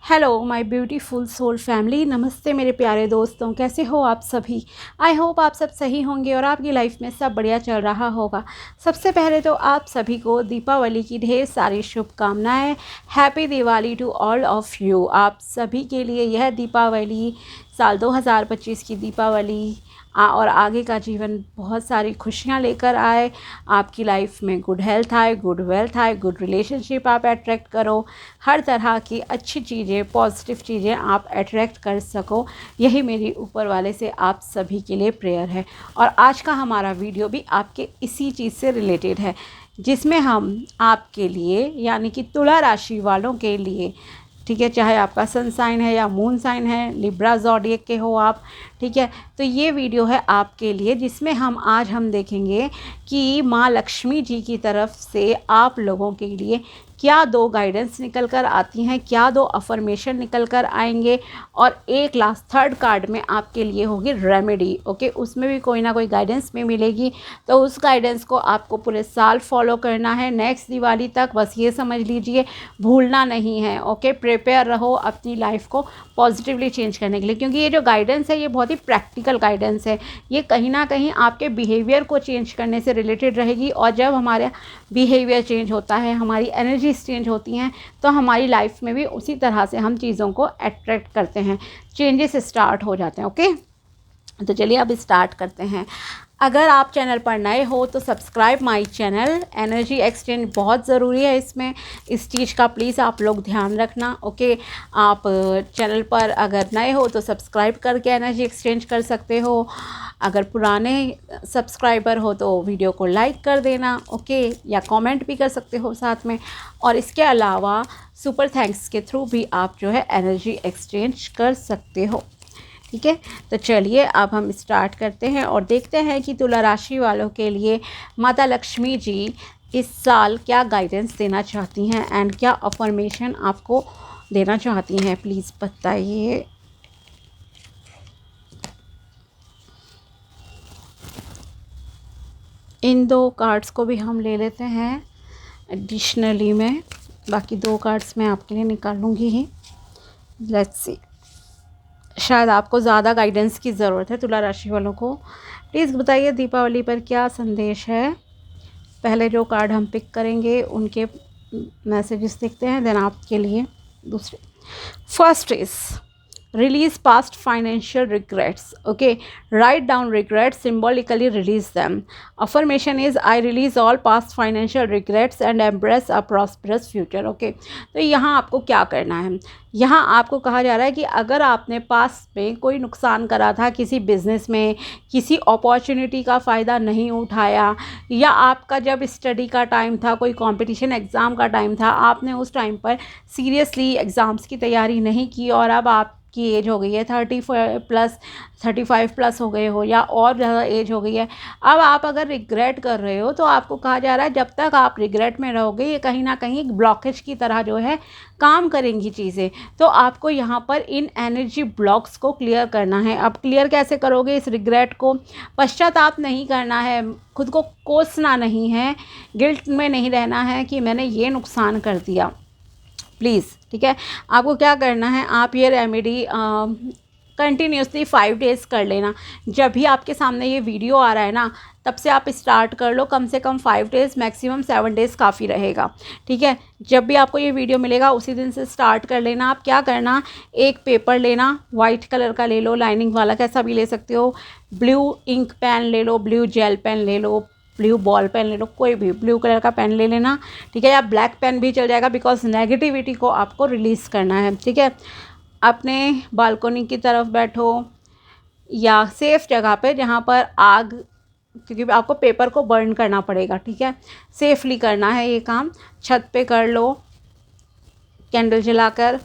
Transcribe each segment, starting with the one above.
Hello my beautiful soul family. नमस्ते मेरे प्यारे दोस्तों, कैसे हो आप सभी। आई होप आप सब सही होंगे और आपकी लाइफ में सब बढ़िया चल रहा होगा। सबसे पहले तो आप सभी को दीपावली की ढेर सारी शुभकामनाएं। Happy Diwali to all of you. आप सभी के लिए यह दीपावली साल 2025 की दीपावली और आगे का जीवन बहुत सारी खुशियाँ लेकर आए। आपकी लाइफ में गुड हेल्थ आए, गुड वेल्थ आए, गुड रिलेशनशिप आप अट्रैक्ट करो। हर तरह की अच्छी चीज़ें, पॉजिटिव चीज़ें आप अट्रैक्ट कर सको। यही मेरी ऊपर वाले से आप सभी के लिए प्रेयर है। और आज का हमारा वीडियो भी आपके इसी चीज़ से रिलेटेड है, जिसमें हम आपके लिए यानी कि तुला राशि वालों के लिए, ठीक है, चाहे आपका सन साइन है या मून साइन है, लिब्रा ज़ोडिएक के हो आप, ठीक है, तो ये वीडियो है आपके लिए, जिसमें हम देखेंगे कि माँ लक्ष्मी जी की तरफ से आप लोगों के लिए क्या दो गाइडेंस निकल कर आती हैं, क्या दो अफर्मेशन निकल कर आएंगे। और एक लास्ट थर्ड कार्ड में आपके लिए होगी रेमेडी। ओके, उसमें भी कोई ना कोई गाइडेंस में मिलेगी। तो उस गाइडेंस को आपको पूरे साल फॉलो करना है, नेक्स्ट दिवाली तक। बस ये समझ लीजिए, भूलना नहीं है। ओके, प्रिपेयर रहो अपनी लाइफ को पॉजिटिवली चेंज करने के लिए, क्योंकि ये जो गाइडेंस है ये बहुत ही प्रैक्टिकल गाइडेंस है। ये कहीं ना कहीं आपके बिहेवियर को चेंज करने से रिलेटेड रहेगी। और जब हमारा बिहेवियर चेंज होता है, हमारी एनर्जी चेंज होती हैं, तो हमारी लाइफ में भी उसी तरह से हम चीज़ों को अट्रैक्ट करते हैं, चेंजेस स्टार्ट हो जाते हैं। ओके, तो चलिए अब स्टार्ट करते हैं। अगर आप चैनल पर नए हो तो subscribe my channel. Energy exchange बहुत ज़रूरी है इसमें, इस चीज़ का प्लीज़ आप लोग ध्यान रखना। ओके, आप चैनल पर अगर नए हो तो सब्सक्राइब करके एनर्जी एक्सचेंज कर सकते हो। अगर पुराने सब्सक्राइबर हो तो वीडियो को लाइक कर देना। ओके, या कमेंट भी कर सकते हो साथ में। और इसके अलावा सुपर थैंक्स के थ्रू भी आप जो है एनर्जी एक्सचेंज कर सकते हो। ठीक है, तो चलिए अब हम स्टार्ट करते हैं और देखते हैं कि तुला राशि वालों के लिए माता लक्ष्मी जी इस साल क्या गाइडेंस देना चाहती हैं एंड क्या अफर्मेशन आपको देना चाहती हैं। प्लीज़ बताइए। इन दो कार्ड्स को भी हम ले लेते हैं एडिशनली में। बाकी दो कार्ड्स मैं आपके लिए निकालूंगी ही। लेट्स सी, शायद आपको ज़्यादा गाइडेंस की ज़रूरत है तुला राशि वालों को। प्लीज़ बताइए दीपावली पर क्या संदेश है। पहले जो कार्ड हम पिक करेंगे उनके मैसेजेस देखते हैं, देन आपके लिए दूसरे। First is release past financial regrets. Okay, write down regrets, symbolically release them. Affirmation is I release all past financial regrets and embrace a prosperous future. Okay, तो यहाँ आपको क्या करना है। यहाँ आपको कहा जा रहा है कि अगर आपने पास्ट में कोई नुकसान करा था किसी बिजनेस में, किसी अपॉर्चुनिटी का फ़ायदा नहीं उठाया, या आपका जब स्टडी का टाइम था, कोई कंपटीशन एग्ज़ाम का टाइम था, आपने उस टाइम पर सीरियसली एग्ज़ाम्स की तैयारी नहीं की और अब आप की एज हो गई है 35 प्लस हो गए हो या और ज़्यादा एज हो गई है। अब आप अगर रिग्रेट कर रहे हो तो आपको कहा जा रहा है जब तक आप रिग्रेट में रहोगे ये कहीं ना कहीं एक ब्लॉकेज की तरह जो है काम करेंगी चीज़ें। तो आपको यहाँ पर इन एनर्जी ब्लॉक्स को क्लियर करना है। अब क्लियर कैसे करोगे इस रिग्रेट को। पश्चाताप नहीं करना है, खुद को कोसना नहीं है, गिल्ट में नहीं रहना है कि मैंने ये नुकसान कर दिया। प्लीज़, ठीक है, आपको क्या करना है, आप ये रेमेडी कंटिन्यूसली 5 डेज़ कर लेना। जब भी आपके सामने ये वीडियो आ रहा है ना, तब से आप स्टार्ट कर लो। कम से कम 5 डेज़, मैक्सिमम 7 डेज़ काफ़ी रहेगा। ठीक है, जब भी आपको ये वीडियो मिलेगा उसी दिन से स्टार्ट कर लेना। आप क्या करना, एक पेपर लेना, वाइट कलर का ले लो, लाइनिंग वाला कैसा भी ले सकते हो। ब्लू इंक पेन ले लो, ब्लू जेल पेन ले लो, ब्लू बॉल पेन ले लो, कोई भी ब्लू कलर का पेन ले लेना। ठीक है, या ब्लैक पेन भी चल जाएगा, बिकॉज नेगेटिविटी को आपको रिलीज़ करना है। ठीक है, अपने बालकोनी की तरफ बैठो या सेफ़ जगह पे जहाँ पर आग, क्योंकि आपको पेपर को बर्न करना पड़ेगा। ठीक है, सेफली करना है ये काम। छत पे कर लो कैंडल जलाकर,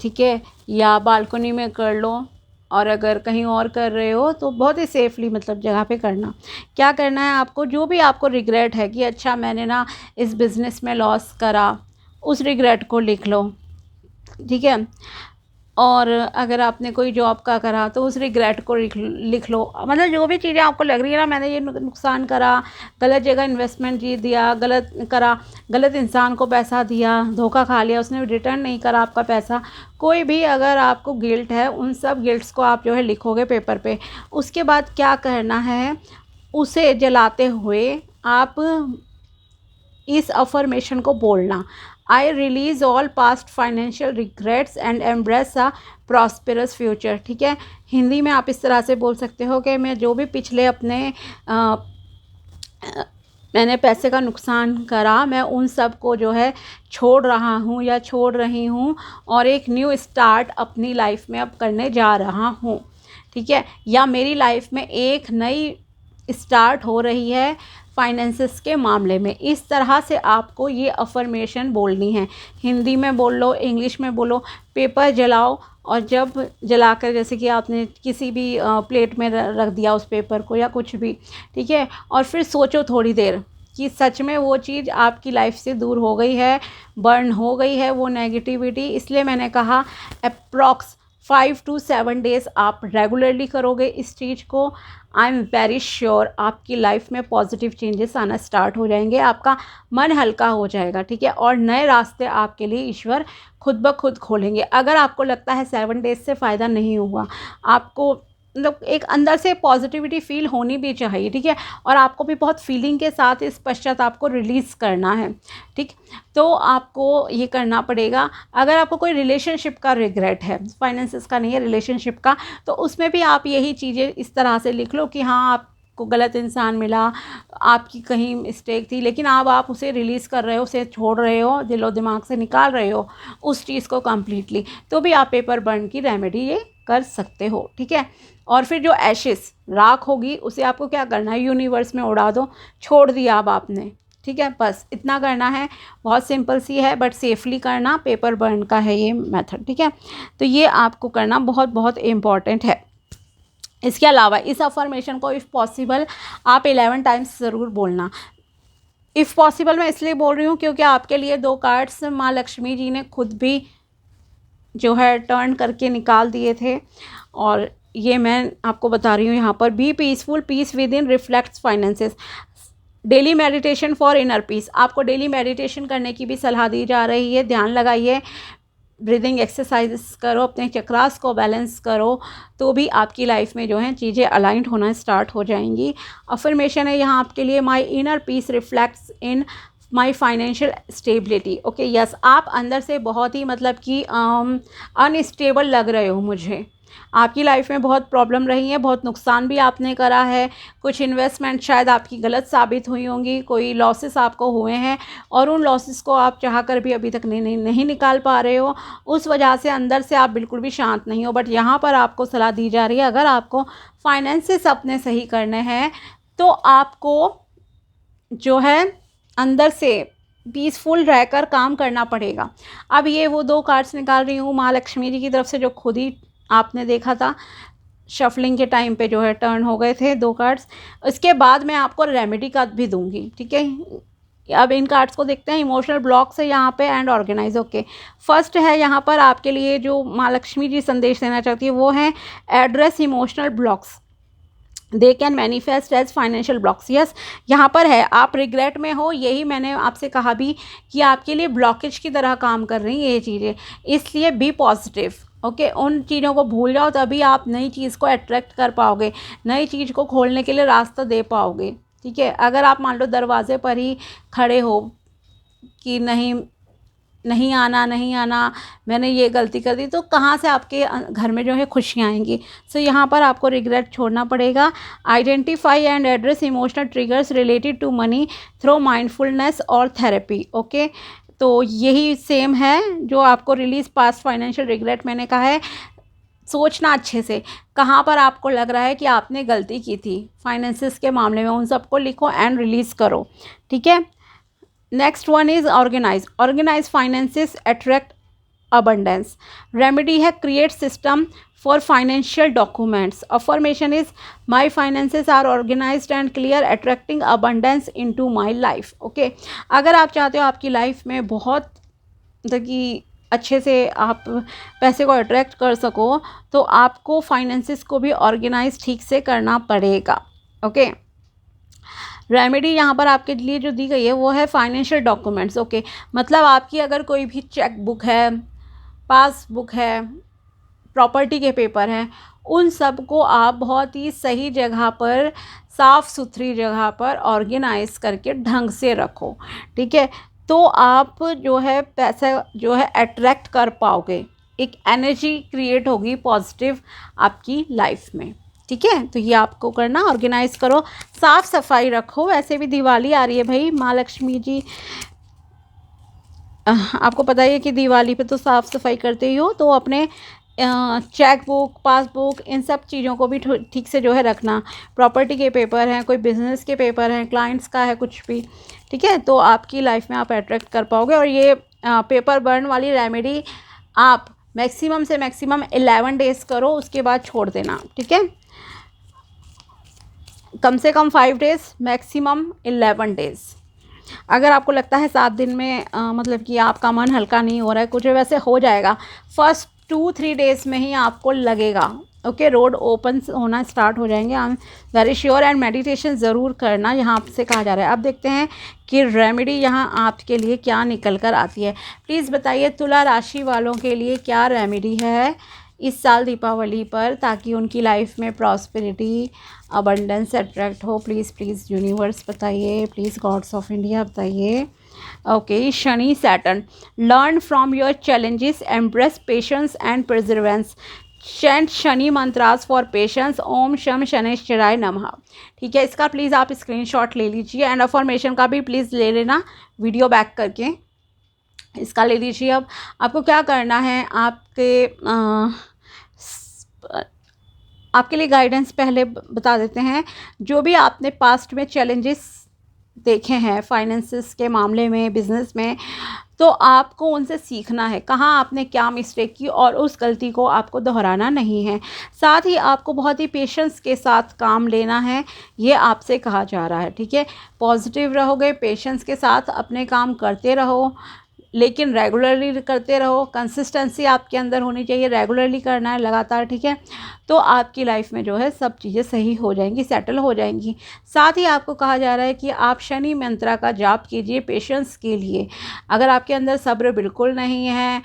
ठीक है, या बालकोनी में कर लो। और अगर कहीं और कर रहे हो तो बहुत ही सेफली मतलब जगह पे करना। क्या करना है आपको, जो भी आपको रिग्रेट है कि अच्छा मैंने ना इस बिज़नेस में लॉस करा, उस रिग्रेट को लिख लो। ठीक है, और अगर आपने कोई जॉब का करा तो उस रिग्रेट को लिख लो। मतलब जो भी चीज़ें आपको लग रही है ना, मैंने ये नुकसान करा, गलत जगह इन्वेस्टमेंट जी दिया, गलत करा, गलत इंसान को पैसा दिया, धोखा खा लिया, उसने रिटर्न नहीं करा आपका पैसा, कोई भी अगर आपको गिल्ट है, उन सब गिल्ट्स को आप जो है लिखोगे पेपर पे। उसके बाद क्या करना है, उसे जलाते हुए आप इस अफर्मेशन को बोलना, I release all past financial regrets and embrace a prosperous future. ठीक है, हिंदी में आप इस तरह से बोल सकते हो कि मैं जो भी पिछले अपने मैंने पैसे का नुकसान करा, मैं उन सब को जो है छोड़ रहा हूँ या छोड़ रही हूँ और एक न्यू स्टार्ट अपनी लाइफ में अब करने जा रहा हूँ। ठीक है, या मेरी लाइफ में एक नई स्टार्ट हो रही है फाइनेंसेस के मामले में। इस तरह से आपको ये अफर्मेशन बोलनी है। हिंदी में बोल लो, इंग्लिश में बोलो, पेपर जलाओ और जब जलाकर जैसे कि आपने किसी भी प्लेट में रख दिया उस पेपर को या कुछ भी, ठीक है, और फिर सोचो थोड़ी देर कि सच में वो चीज़ आपकी लाइफ से दूर हो गई है, बर्न हो गई है वो नेगेटिविटी। इसलिए मैंने कहा अप्रॉक्स 5 to 7 डेज़ आप रेगुलरली करोगे इस चीज़ को, आई एम वेरी श्योर आपकी लाइफ में पॉजिटिव चेंजेस आना स्टार्ट हो जाएंगे, आपका मन हल्का हो जाएगा। ठीक है, और नए रास्ते आपके लिए ईश्वर खुद ब खुद खोलेंगे। अगर आपको लगता है 7 डेज़ से फ़ायदा नहीं हुआ, आपको मतलब एक अंदर से पॉजिटिविटी फील होनी भी चाहिए। ठीक है, और आपको भी बहुत फीलिंग के साथ इस पश्चाताप को रिलीज़ करना है। ठीक, तो आपको ये करना पड़ेगा। अगर आपको कोई रिलेशनशिप का रिग्रेट है, फाइनेंसेस का नहीं है, रिलेशनशिप का, तो उसमें भी आप यही चीज़ें इस तरह से लिख लो कि हाँ, आपको गलत इंसान मिला, आपकी कहीं मिस्टेक थी, लेकिन अब आप उसे रिलीज़ कर रहे हो, उसे छोड़ रहे हो, दिलो दिमाग से निकाल रहे हो उस चीज़ को कम्प्लीटली, तो भी आप पेपर बर्न की रेमेडी ये कर सकते हो। ठीक है, और फिर जो एशेस राख होगी उसे आपको क्या करना है, यूनिवर्स में उड़ा दो, छोड़ दिया अब आपने। ठीक है, बस इतना करना है। बहुत सिंपल सी है बट सेफली करना, पेपर बर्न का है ये मेथड। ठीक है, तो ये आपको करना बहुत बहुत इम्पॉर्टेंट है। इसके अलावा इस अफर्मेशन को इफ़ पॉसिबल आप 11 टाइम्स ज़रूर बोलना। इफ़ पॉसिबल मैं इसलिए बोल रही हूँ क्योंकि आपके लिए 2 कार्ड्स माँ लक्ष्मी जी ने खुद भी जो है टर्न करके निकाल दिए थे, और ये मैं आपको बता रही हूँ यहाँ पर। Be peaceful, peace with in reflects finances, daily meditation for inner piece. आपको डेली मेडिटेशन करने की भी सलाह दी जा रही है। ध्यान लगाइए, ब्रीदिंग एक्सरसाइजेस करो, अपने चक्रास को बैलेंस करो, तो भी आपकी लाइफ में जो है चीज़ें अलाइंड होना स्टार्ट हो जाएंगी। अफर्मेशन है यहाँ आपके लिए, my inner peace reflects in my financial stability. Okay, yes, आप अंदर से बहुत ही मतलब कि अनस्टेबल लग रहे हो मुझे। आपकी लाइफ में बहुत प्रॉब्लम रही है, बहुत नुकसान भी आपने करा है, कुछ इन्वेस्टमेंट शायद आपकी गलत साबित हुई होंगी, कोई लॉसेस आपको हुए हैं और उन लॉसेस को आप चाह कर भी अभी तक नहीं निकाल पा रहे हो। उस वजह से अंदर से आप बिल्कुल भी शांत नहीं हो। बट यहाँ पर आपको सलाह दी जा रही है, अगर आपको फाइनेंसेस अपने सही करने हैं तो आपको जो है अंदर से पीसफुल रहकर काम करना पड़ेगा। अब ये वो 2 कार्ड्स निकाल रही हूँ माँ लक्ष्मी जी की तरफ से, जो खुद ही आपने देखा था शफलिंग के टाइम पे जो है टर्न हो गए थे 2 कार्ड्स। इसके बाद मैं आपको रेमेडी का भी दूंगी। ठीक है, अब इन कार्ड्स को देखते हैं। इमोशनल ब्लॉक्स है यहाँ पे एंड ऑर्गेनाइज। ओके, फर्स्ट है यहाँ पर आपके लिए जो माँ लक्ष्मी जी संदेश देना चाहती है वो है address emotional blocks, they can manifest as financial blocks. Yes, यहाँ पर है आप रिग्रेट में हो, यही मैंने आपसे कहा भी कि आपके लिए ब्लॉकेज की तरह काम कर रही हैं ये चीज़ें, इसलिए बी पॉजिटिव। ओके, उन चीज़ों को भूल जाओ, तभी आप नई चीज़ को अट्रैक्ट कर पाओगे, नई चीज़ को खोलने के लिए रास्ता दे पाओगे। ठीक है, अगर आप मान लो दरवाजे पर ही खड़े हो कि नहीं नहीं आना नहीं आना, मैंने ये गलती कर दी, तो कहाँ से आपके घर में जो है खुशियाँ आएंगी। सो यहाँ पर आपको रिग्रेट छोड़ना पड़ेगा। Identify and address emotional triggers related to money through mindfulness और थेरेपी। ओके, तो यही सेम है जो आपको रिलीज पास्ट फाइनेंशियल रिग्रेट मैंने कहा है। सोचना अच्छे से कहाँ पर आपको लग रहा है कि आपने गलती की थी फाइनेंसेस के मामले में, उन सबको लिखो एंड रिलीज़ करो। ठीक है, next one is organise. Organise finances attract abundance. Remedy है create system for financial documents. Affirmation is my finances are organised and clear attracting abundance into my life. Okay, अगर आप चाहते हो आपकी लाइफ में बहुत मतलब कि अच्छे से आप पैसे को अट्रैक्ट कर सको, तो आपको फाइनेंसिस को भी ऑर्गेनाइज ठीक से करना पड़ेगा। ओके, रेमेडी यहाँ पर आपके लिए जो दी गई है वो है फाइनेंशियल डॉक्यूमेंट्स। ओके, मतलब आपकी अगर कोई भी चेक बुक है, पासबुक है, प्रॉपर्टी के पेपर हैं, उन सब को आप बहुत ही सही जगह पर, साफ़ सुथरी जगह पर ऑर्गेनाइज करके ढंग से रखो। ठीक है, तो आप जो है पैसा जो है अट्रैक्ट कर पाओगे, एक एनर्जी क्रिएट होगी पॉजिटिव आपकी लाइफ में। ठीक है, तो ये आपको करना, ऑर्गेनाइज करो, साफ़ सफाई रखो। वैसे भी दिवाली आ रही है भाई, माँ लक्ष्मी जी आपको पता ही है कि दिवाली पे तो साफ़ सफाई करते ही हो, तो अपने चेक बुक, पासबुक, इन सब चीज़ों को भी ठीक से जो है रखना। प्रॉपर्टी के पेपर हैं, कोई बिजनेस के पेपर हैं, क्लाइंट्स का है, कुछ भी। ठीक है, तो आपकी लाइफ में आप अट्रैक्ट कर पाओगे। और ये पेपर बर्न वाली रेमेडी आप मैक्सिमम से मैक्सिमम 11 डेज़ करो, उसके बाद छोड़ देना। ठीक है, कम से कम 5 डेज़, मैक्सिमम 11 डेज़। अगर आपको लगता है 7 दिन में मतलब कि आपका मन हल्का नहीं हो रहा है कुछ, वैसे हो जाएगा। फर्स्ट 2-3 डेज़ में ही आपको लगेगा। ओके, रोड ओपन होना स्टार्ट हो जाएंगे, I am very sure. And meditation ज़रूर करना, यहाँ से कहा जा रहा है। अब देखते हैं कि रेमेडी यहाँ आपके लिए क्या निकल कर आती है। प्लीज़ बताइए तुला राशि वालों के लिए क्या रेमेडी है इस साल दीपावली पर, ताकि उनकी लाइफ में प्रॉस्पेरिटी, अबंडेंस अट्रैक्ट हो। प्लीज़ प्लीज़ यूनिवर्स बताइए, प्लीज़ गॉड्स ऑफ इंडिया बताइए। Okay, Shani Saturn, learn from your challenges, embrace patience and perseverance, chant Shani mantras for patience, ओम शम शनैश्चराय नमः। ठीक है, इसका प्लीज़ आप स्क्रीनशॉट ले लीजिए, एंड अफर्मेशन का भी प्लीज़ ले लेना वीडियो बैक करके, इसका ले लीजिए। अब आपको क्या करना है, आपके लिए गाइडेंस पहले बता देते हैं। जो भी आपने पास्ट में चैलेंजेस देखे हैं फाइनेंसिस के मामले में, बिजनेस में, तो आपको उनसे सीखना है, कहाँ आपने क्या मिस्टेक की, और उस गलती को आपको दोहराना नहीं है। साथ ही आपको बहुत ही पेशेंस के साथ काम लेना है, ये आपसे कहा जा रहा है। ठीक है, पॉजिटिव रहोगे, पेशेंस के साथ अपने काम करते रहो, लेकिन रेगुलरली करते रहो। कंसिस्टेंसी आपके अंदर होनी चाहिए, रेगुलरली करना है लगातार। ठीक है, तो आपकी लाइफ में जो है सब चीज़ें सही हो जाएंगी, सेटल हो जाएंगी। साथ ही आपको कहा जा रहा है कि आप शनि मंत्रा का जाप कीजिए पेशेंस के लिए। अगर आपके अंदर सब्र बिल्कुल नहीं है,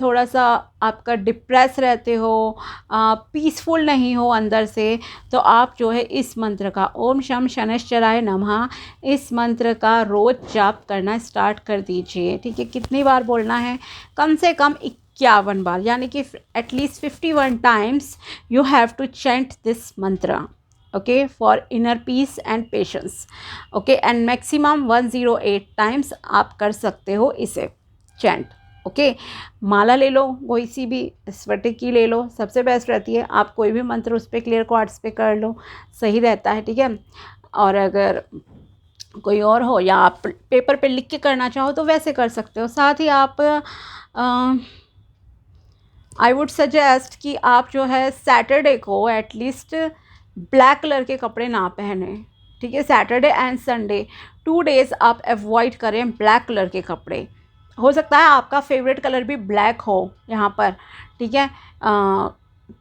थोड़ा सा आपका डिप्रेस रहते हो, पीसफुल नहीं हो अंदर से, तो आप जो है इस मंत्र का, ओम शम शनैश्चराय नमः, इस मंत्र का रोज़ जाप करना स्टार्ट कर दीजिए। ठीक है, कितनी बार बोलना है, कम से कम 51 बार, यानी कि at least 51 times you have to chant this mantra. Okay, for inner peace and patience. Okay, and maximum 108 times आप कर सकते हो इसे चैंट। ओके, माला ले लो, कोई सी भी स्फटिक की ले लो, सबसे बेस्ट रहती है। आप कोई भी मंत्र उस पर क्लियर क्वार्ट्स पे कर लो, सही रहता है। ठीक है, और अगर कोई और हो, या आप पेपर पे लिख के करना चाहो तो वैसे कर सकते हो। साथ ही आप आई वुड सजेस्ट कि आप जो है सैटरडे को एटलीस्ट ब्लैक कलर के कपड़े ना पहने। ठीक है, सैटरडे एंड संडे 2 डेज़ आप अवॉइड करें ब्लैक कलर के कपड़े। हो सकता है आपका फेवरेट कलर भी ब्लैक हो यहाँ पर। ठीक है,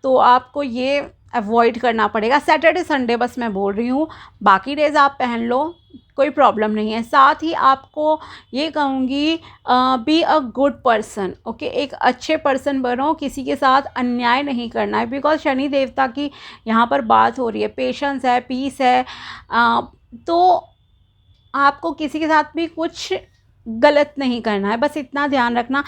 तो आपको ये अवॉइड करना पड़ेगा। सैटरडे संडे बस मैं बोल रही हूँ, बाकी डेज़ आप पहन लो, कोई प्रॉब्लम नहीं है। साथ ही आपको ये कहूँगी, be a good person. Okay, एक अच्छे पर्सन बनो, किसी के साथ अन्याय नहीं करना है, बिकॉज शनि देवता की यहाँ पर बात हो रही है, पेशेंस है, पीस है। तो आपको किसी के साथ भी कुछ गलत नहीं करना है, बस इतना ध्यान रखना।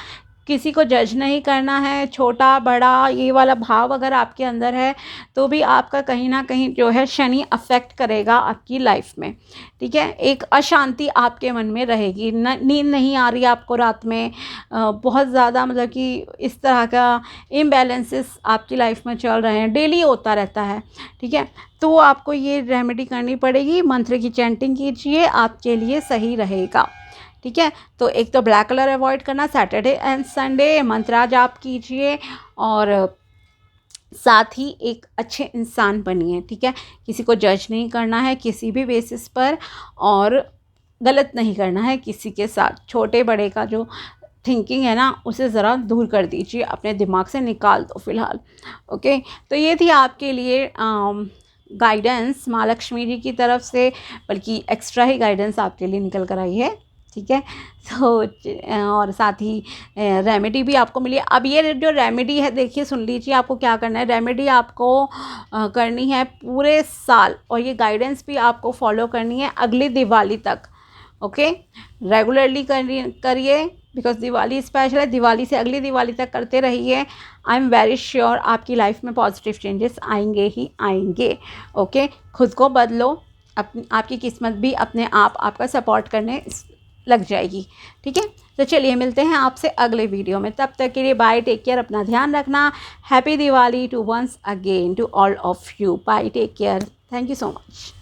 किसी को जज नहीं करना है, छोटा बड़ा ये वाला भाव अगर आपके अंदर है तो भी आपका कहीं ना कहीं जो है शनि अफेक्ट करेगा आपकी लाइफ में। ठीक है, एक अशांति आपके मन में रहेगी, नींद नहीं आ रही आपको रात में, बहुत ज़्यादा मतलब कि इस तरह का इम्बैलेंसेस आपकी लाइफ में चल रहे हैं, डेली होता रहता है। ठीक है, तो आपको ये रेमेडी करनी पड़ेगी, मंत्र की चैंटिंग कीजिए, आपके लिए सही रहेगा। ठीक है, तो एक तो ब्लैक कलर अवॉइड करना, सैटरडे एंड संडे मंत्रा जाप कीजिए, और साथ ही एक अच्छे इंसान बनिए। ठीक है, किसी को जज नहीं करना है किसी भी बेसिस पर, और गलत नहीं करना है किसी के साथ, छोटे बड़े का जो थिंकिंग है ना उसे ज़रा दूर कर दीजिए, अपने दिमाग से निकाल दो फ़िलहाल। ओके, तो ये थी आपके लिए गाइडेंस माँ लक्ष्मी जी की तरफ से, बल्कि एक्स्ट्रा ही गाइडेंस आपके लिए निकल कर आई है। ठीक है, तो और साथ ही रेमेडी भी आपको मिली। अब ये जो रेमेडी है देखिए, सुन लीजिए आपको क्या करना है। रेमेडी आपको करनी है पूरे साल, और ये गाइडेंस भी आपको फॉलो करनी है अगली दिवाली तक। ओके, रेगुलरली करिए, बिकॉज दिवाली स्पेशल है। दिवाली से अगली दिवाली तक करते रहिए। आई एम वेरी श्योर आपकी लाइफ में पॉजिटिव चेंजेस आएंगे ही आएंगे। ओके, खुद को बदलो, आपकी किस्मत भी अपने आप आपका सपोर्ट करने लग जाएगी। ठीक है, तो चलिए मिलते हैं आपसे अगले वीडियो में। तब तक के लिए बाय, टेक केयर, अपना ध्यान रखना। Happy Diwali to once again to all of you. Bye, take care, thank you so much.